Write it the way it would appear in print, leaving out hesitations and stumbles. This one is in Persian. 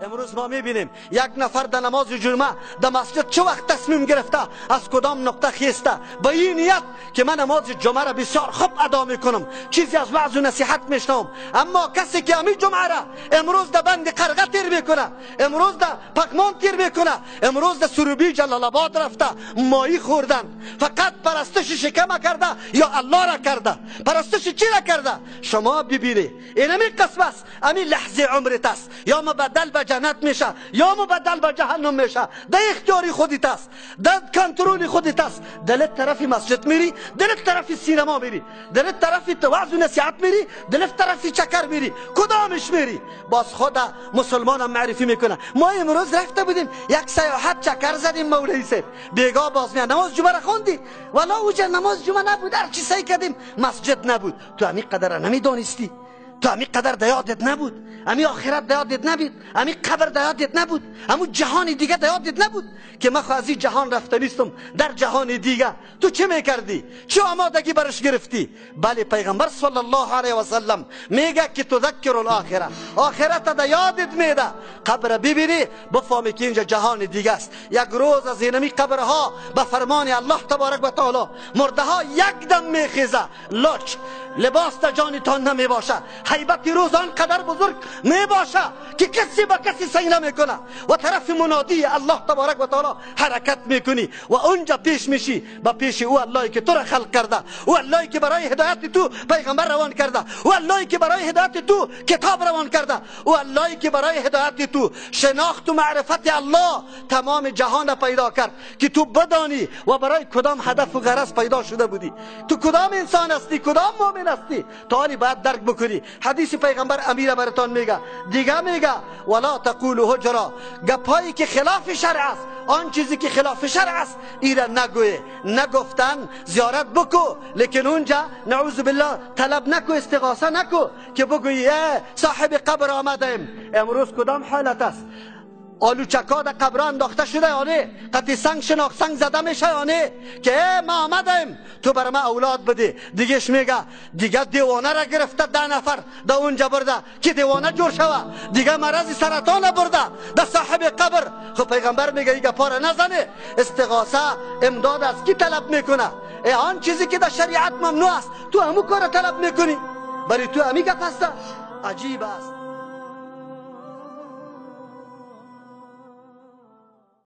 امروز ما میبینیم یک نفر در نماز جمعه در مسجد چه وقت تصمیم گرفته از کدام نقطه خیسته با این نیت که من نماز جمعه را بسیار خوب ادا میکنم، چیزی از وعظ و نصیحت میشنوم. اما کسی که همین جمعه را امروز در بند قرغه تیر میکنه، امروز در پکمان تیر میکنه، امروز در سروبی جلال آباد رفته ماهی خوردن، فقط پرستش شکم کرده یا الله را کرده، پرستش چی را کرده؟ شما ببینید این همین قسم است، همین لحظه عمرت است، یا مبدل به جنت میشه یا مبدل به جهنم میشه، در اختیاری خودت است، در کنترل خودت است. دلت طرف مسجد میری، دلت طرف سینما میری، دلت طرف وعظ و نصیحت میری، دلت طرف چکر میری، کدامش میری؟ باز خود مسلمانم معرفی میکنه. ما امروز رفته بودیم یک سیاحت چکر زدیم مولوی صاحب، بیگاه باز میاد نماز جمعه را خوندی، والا اوجا نماز جمعه نبود، هر چی سعی کردیم مسجد نبود. تو همین قدر نمیدانستی؟ تو همین قدر در یادت نبود؟ همین آخرت در یادت نبود؟ همین قبر در یادت نبود؟ همون جهان دیگه در یادت نبود که من از این جهان رفته نیستم در جهان دیگه؟ تو چه میکردی؟ چه آمادگی برش گرفتی؟ بله، پیغمبر صلی الله علیه و سلم میگه که تذکر الاخره، آخرت در یادت میده. قبر ببینی بفهمی که اینجا جهان دیگه است. یک روز از اینمی قبرها به فرمان الله تبارک و تعالی مرده ها یک دم میخیزه، لچ لباس در جانتان نمی باشه، هیبت روز آنقدر بزرگ می باشه که کسی با کسی سینه میکنه و طرف منادی الله تبارک و تعالی حرکت میکنی و اونجا پیش میشی با پیش او اللهی که تو را خلق کرده، او اللهی که برای هدایت تو پیغمبر روان کرده، او اللهی که برای هدایت تو کتاب روان کرده، او اللهی که برای هدایت تو شناخت و معرفت الله تمام جهان پیدا کرد که تو بدانی و برای کدام هدف و غرض پیدا شده بودی، تو کدام انسان هستی، کدام مؤمن هستی، تالی باید درک بکنی. حدیث پیغمبر امیر براتون میگه، دیگه میگه ولا تقولوا هجرا، گپایی که خلاف شرع است، آن چیزی که خلاف شرع است ایرا نگوی. نگفتن زیارت بکو، لیکن اونجا نعوذ بالله طلب نکو، استغاثه نکو که بگویی صاحب قبر آمدیم. امروز کدام حالت است؟ آلو چکا در قبر انداخته شده یا نه؟ قطعی سنگ شناخت سنگ زده میشه یا نه؟ که ما آمدیم تو بر ما اولاد بده. دیگهش میگه دیگه دیوانه را گرفته 10 نفر در اونجا برده که دیوانه جور شوه، دیگه مرض سرطان برده در صاحب قبر. خب پیغمبر میگه ایگه پاره نزنه، استغاثه امداد از کی طلب میکنه؟ آن چیزی که در شریعت ممنوع است تو همون کار طلب میکنی، برای تو همی گپ است. عجیب است.